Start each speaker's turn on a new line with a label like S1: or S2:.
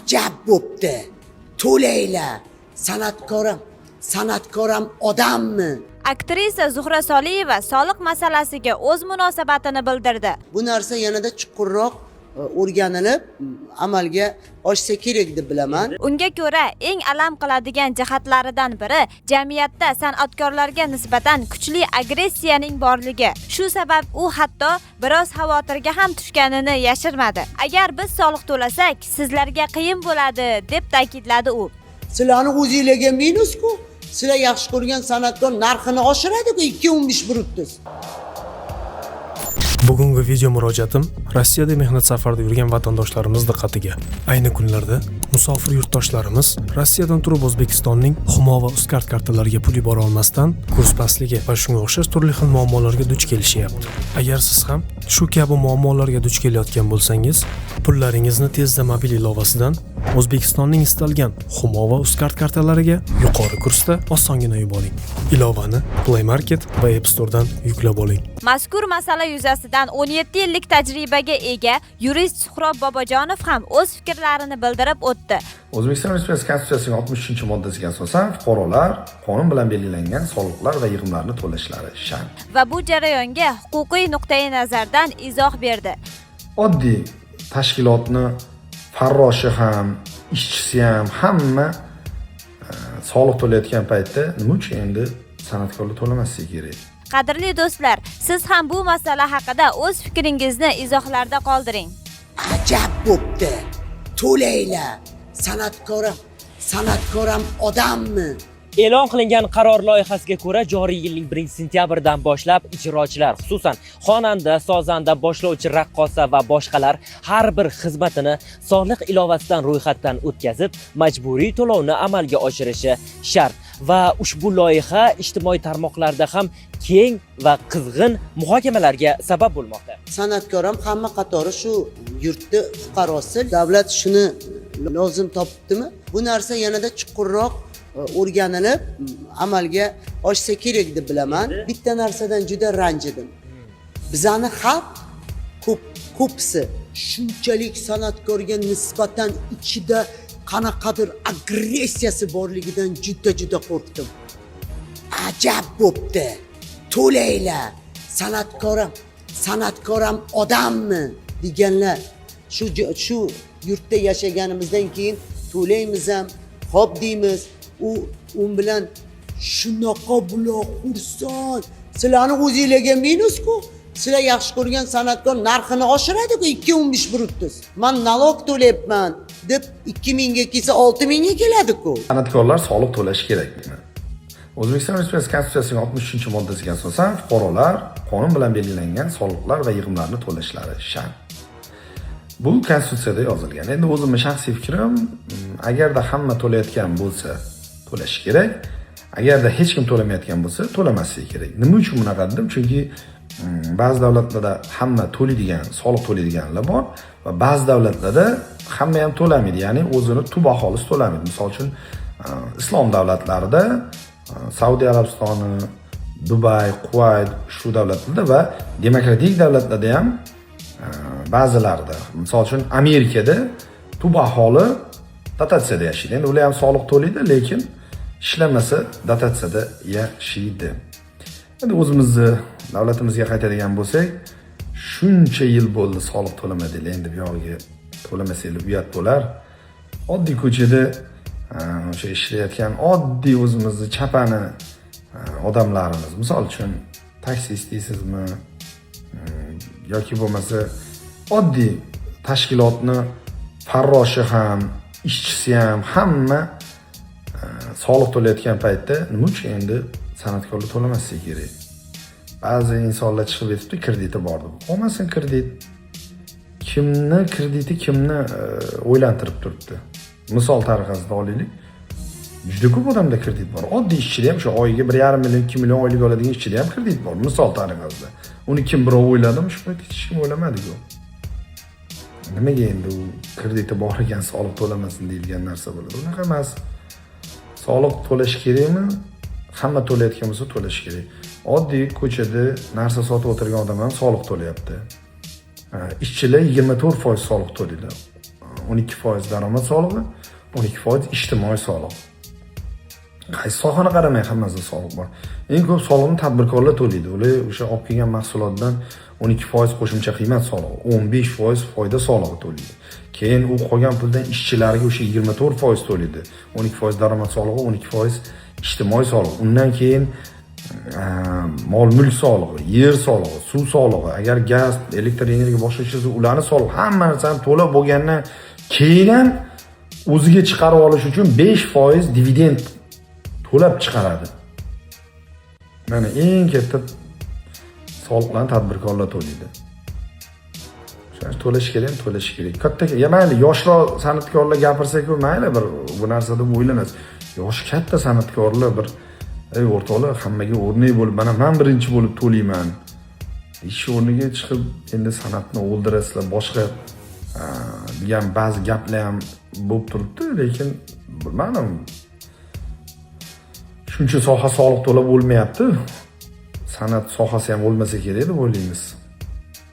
S1: Ajab bo'pti. To'laylar. San'atkoram odammi?
S2: Aktrisa Zuhra Soliyeva soliq masalasiga o'z munosabatini bildirdi.
S1: Bu narsa yanada chuqurroq o'rganilib, amalga oshsa kerak deb bilaman.
S2: Unga ko'ra, eng alam qiladigan jihatlaridan biri jamiyatda san'atkorlarga nisbatan kuchli agressiyaning borligi. Shu sabab u hatto biroz xavotirga ham tushganini yashirmadi. Agar biz soliq to'lasak, sizlarga qiyin bo'ladi, deb ta'kidladi u.
S1: Sizlarni o'zingizlarga minus-ku. Sizlar yaxshi ko'rgan san'atkor narxini oshiradi-ku 2.15 buribsiz.
S3: Bugungi video murojaatim Rossiyada mehnat safarida yurgan vatandoshlarimiz diqqatiga. Ayni kunlarda musofir yurtdoshlarimiz Rossiyadan turib O'zbekistonning Humo va Uzcard kartalariga pul yubora olmasdan kurs pastligi va shunga o'xshash turli xil muammolarga duch kelishyapti. Agar siz ham shu kabi muammolarga duch kelayotgan bo'lsangiz, pullaringizni tezda mobil ilovasidan O'zbekistonning istalgan Humo va Uzcard kartalariga yuqori kursda osongina yuboring. Ilovani Play Market va App Store'dan yuklab oling.
S2: Mazkur masala yuzasidan 17 yillik tajribaga ega yurist Suhrob Bobojonov ham o'z fikrlarini bildirib o'tdi.
S4: O'zbekiston Respublikasi Konstitutsiyasining 63-moddasiga asosan fuqarolar qonun bilan belgilangan soliqlar va yig'imlarni to'lashlari shart.
S2: Va bu jarayonga huquqiy nuqtai nazardan izoh berdi.
S4: Oddiy tashkilotni farroshi ham, ishchisi ham hamma soliq to'layotgan paytda nima uchun endi san'atkorlar to'lamasligi kerak?
S2: Qadrli do'stlar, siz ham bu masala haqida o'z fikringizni izohlarda qoldiring.
S1: Ajab bo'pti. To'laylar. San'atkoram odammi?
S5: E'lon qilingan qaror loyihasiga ko'ra joriy yilning 1-sentyabridan boshlab ijrochilar, xususan xonanda, sozanda, boshlovchi, raqqosa va boshqalar har bir xizmatini soliq ilovasidan ro'yxatdan o'tkazib, majburiy to'lovni amalga oshirishi shart. Va ushbu loyiha ijtimoiy tarmoqlarda ham keng va qizg'in muhokamalarga sabab bo'lmoqda.
S1: San'atkor ham hamma qatori shu yurtni fuqarosi. Davlat shuni lozim topibdimi? Bu narsa yanada chuqurroq o'rganilib, amalga oshsa kerak deb bilaman. Bitta narsadan juda ranjidim. Bizani xalq ko'psi shunchalik san'atkorga nisbatan ichida qanaqadir agressiyasi borligidan juda qo'rqdim. Ajab bo'pti. To'laylar. San'atkoram odammi deganlar. Shu yurtda yashaganimizdan keyin to'laymiz ham, xo'p deymiz. U bilan shunaqa buloq xursand. Sizlarni o'zingizlarga minus-ku. Sizlar yaxshi ko'rgan san'atkor narxini oshiradi-ku 2.15 buribsiz. Men nalog to'layapman deb 2000 ga kelsa 6000 ga keladi-ku.
S4: San'atkorlar soliq to'lashi kerakmi? O'zbekiston Respublikasi Konstitutsiyasining 63-moddasiga asosan fuqarolar qonun bilan belgilangan soliqlar va yig'imlarni to'lashlari shart. Bu Konstitutsiyada yozilgan. Endi o'zimning shaxsiy fikrim, agarda hamma to'layotgan bo'lsa, to'lashi kerak. Agarda hech kim to'lamayotgan bo'lsa, to'lamasligi kerak. Nima uchun bunaqa dedim? Chunki ba'zi davlatlarda hamma to'laydigan, soliq to'laydiganlar bor va ba'zi davlatlarda hamma ham to'lamaydi, ya'ni o'zini tub aholisi to'lamaydi. Misol uchun, islom davlatlarida, Saudiya Arabistoni, Dubay, Kuvayt shu davlatlarda va demokratik davlatlarda ham ba'zilarida, misol uchun Amerikada tub aholi dotatsiyada yashaydi. Endi ular ham soliq to'laydi, lekin ishlamasa dotatsiyada yashaydi. Endi o'zimizni davlatimizga qaytadigan bo'lsak, shuncha yil bo'ldi soliq to'lamadinglar, endi bu yog'iga to'lamasanglar uyat bo'lar. Oddiy ko'chada o'sha ishlayotgan oddiy o'zimizni chapani odamlarimiz, misol uchun taksist deysizmi yoki bo'lmasa oddiy tashkilotni farroshi ham, ishchisi ham hamma soliq to'layotgan paytda nima uchun endi san'atkorlar to'lamasligi kerak? Ba'zi insonlar chiqib aytibdi, krediti bor deb. Olmasin kredit. Kimni o'ylantirib turibdi? Misol tariqasida olaylik. Juda ko'p odamda kredit bor. Oddiy ishchida ham shu oyiga 1,5 million, 2 million oylik oladigan ishchida ham kredit bor. Misol tariqasida. Uni kim birov o'yladimi? Shu paytda hech kim o'ylamadi-ku. Nimaga endi u krediti bor ekan soliq to'lamasin deyilgan narsa bo'ladi? Unaqa emas. Soliq to'lash kerakmi? Hamma to'layotgan bo'lsa to'lash kerak. Oddiy ko'chada narsa sotib o'tirgan odam ham soliq to'layapti. Ishchilar 24% soliq to'laydi. 12% daromad solig'i, 12% ijtimoiy soliq. Qaysi sohani qaramay hammasida soliq bor. Eng ko'p soliqni tadbirkorlar to'laydi. Ular o'sha olib kelgan mahsulotdan 12% qo'shimcha qiymat solig'i, 15% foyda solig'i to'laydi. Keyin u qolgan puldan ishchilarga o'sha 24% to'laydi. 12% daromad solig'i, 12% ijtimoiy soliq. Undan keyin mol mulk solig'i, yer solig'i, suv solig'i, agar gaz, elektr energiya boshqa ishlarsa ularni soliq hamma narsani to'lab bo'lgandan keyin ham o'ziga chiqarib olish uchun 5% dividend to'lab chiqaradi. Mana eng katta soliqlarni tadbirkorlar to'laydi. Shuni to'lash kerak, to'lash kerak. Katta, mayli yoshroq san'atkorlar gapirsa-ku, mayli bir bu narsada o'ylanas. Yosh katta san'atkorlar bir ey o'rtoqlar, hammaga o'rnak bo'lib, mana men birinchi bo'lib to'layman. Ish o'rniga chiqib endi san'atni o'ldirasizlar, boshqa degan ba'zi gaplar ham bo'lib turibdi, lekin bilmadim. Shuncha soha soliq to'lab bo'lmayapti. San'at sohasi ham bo'lmasa kerak deb o'ylaymiz.